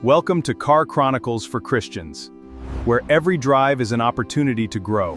Welcome to Car Chronicles for Christians, where every drive is an opportunity to grow.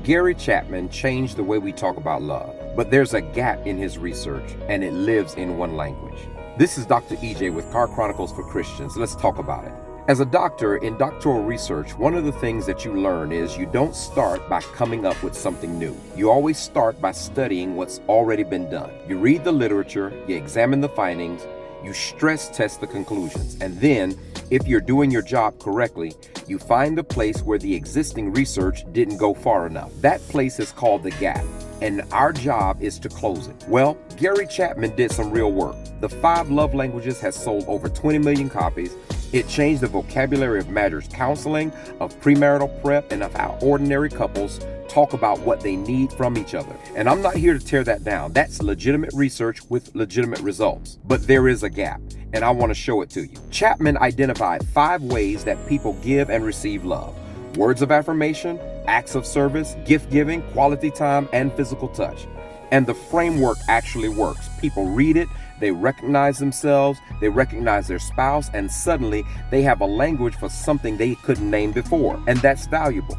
Gary Chapman changed the way we talk about love, but there's a gap in his research, and it lives in one language. This is Dr. EJ with Car Chronicles for Christians. Let's talk about it. As a doctor, in doctoral research, one of the things that you learn is you don't start by coming up with something new. You always start by studying what's already been done. You read the literature, you examine the findings, you stress test the conclusions, and then, if you're doing your job correctly, you find the place where the existing research didn't go far enough. That place is called the gap, and our job is to close it. Well, Gary Chapman did some real work. The 5 Love Languages has sold over 20 million copies. It changed the vocabulary of marriage counseling, of premarital prep, and of how ordinary couples talk about what they need from each other. And I'm not here to tear that down. That's legitimate research with legitimate results. But there is a gap, and I want to show it to you. Chapman identified 5 ways that people give and receive love: words of affirmation, acts of service, gift giving, quality time, and physical touch. And the framework actually works. People read it, they recognize themselves, they recognize their spouse, and suddenly they have a language for something they couldn't name before. And that's valuable.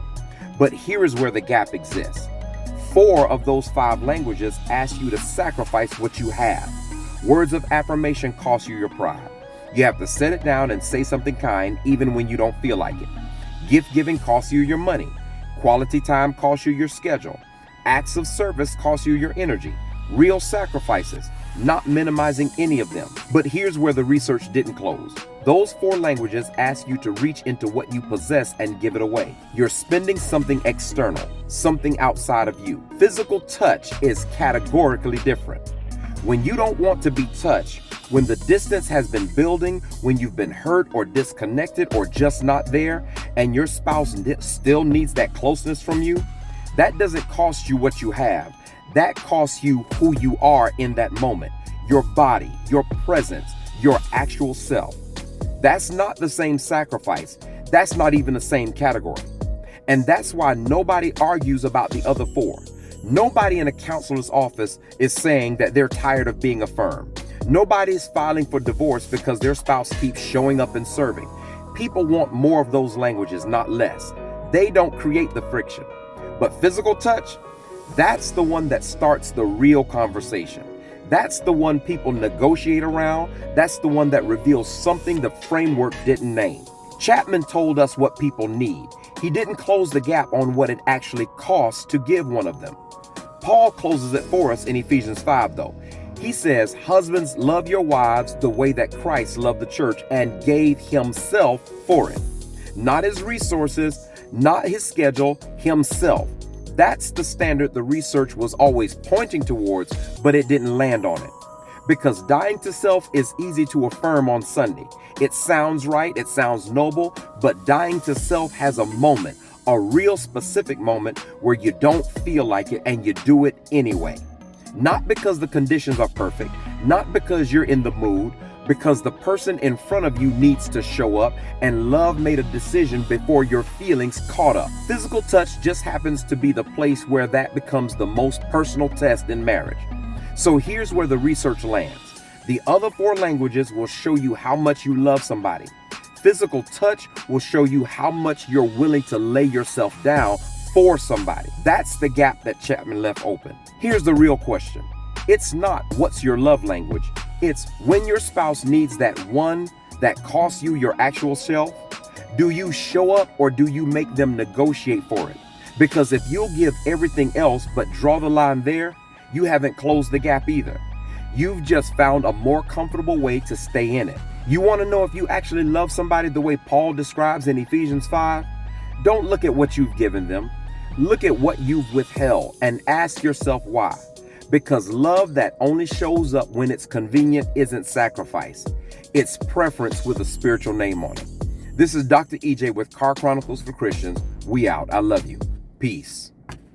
But here is where the gap exists. 4 of those 5 languages ask you to sacrifice what you have. Words of affirmation cost you your pride. You have to set it down and say something kind even when you don't feel like it. Gift giving costs you your money. Quality time costs you your schedule. Acts of service cost you your energy. Real sacrifices, not minimizing any of them. But here's where the research didn't close. Those 4 languages ask you to reach into what you possess and give it away. You're spending something external, something outside of you. Physical touch is categorically different. When you don't want to be touched, when the distance has been building, when you've been hurt or disconnected or just not there, and your spouse still needs that closeness from you, that doesn't cost you what you have. That costs you who you are in that moment. Your body, your presence, your actual self. That's not the same sacrifice. That's not even the same category. And that's why nobody argues about the other 4. Nobody in a counselor's office is saying that they're tired of being affirmed. Nobody's filing for divorce because their spouse keeps showing up and serving. People want more of those languages, not less. They don't create the friction. But physical touch, that's the one that starts the real conversation. That's the one people negotiate around. That's the one that reveals something the framework didn't name. Chapman told us what people need. He didn't close the gap on what it actually costs to give one of them. Paul closes it for us in Ephesians 5, though. He says, "Husbands, love your wives the way that Christ loved the church and gave himself for it." Not his resources, not his schedule, himself. That's the standard the research was always pointing towards, but it didn't land on it. Because dying to self is easy to affirm on Sunday. It sounds right, it sounds noble, but dying to self has a moment, a real specific moment where you don't feel like it and you do it anyway. Not because the conditions are perfect, not because you're in the mood, because the person in front of you needs to show up, and love made a decision before your feelings caught up. Physical touch just happens to be the place where that becomes the most personal test in marriage. So here's where the research lands. The other 4 languages will show you how much you love somebody. Physical touch will show you how much you're willing to lay yourself down for somebody. That's the gap that Chapman left open. Here's the real question. It's not what's your love language. It's when your spouse needs that one that costs you your actual self, do you show up or do you make them negotiate for it? Because if you'll give everything else but draw the line there, you haven't closed the gap either. You've just found a more comfortable way to stay in it. You want to know if you actually love somebody the way Paul describes in Ephesians 5? Don't look at what you've given them. Look at what you've withheld and ask yourself why. Because love that only shows up when it's convenient isn't sacrifice. It's preference with a spiritual name on it. This is Dr. EJ with Car Chronicles for Christians. We out. I love you. Peace.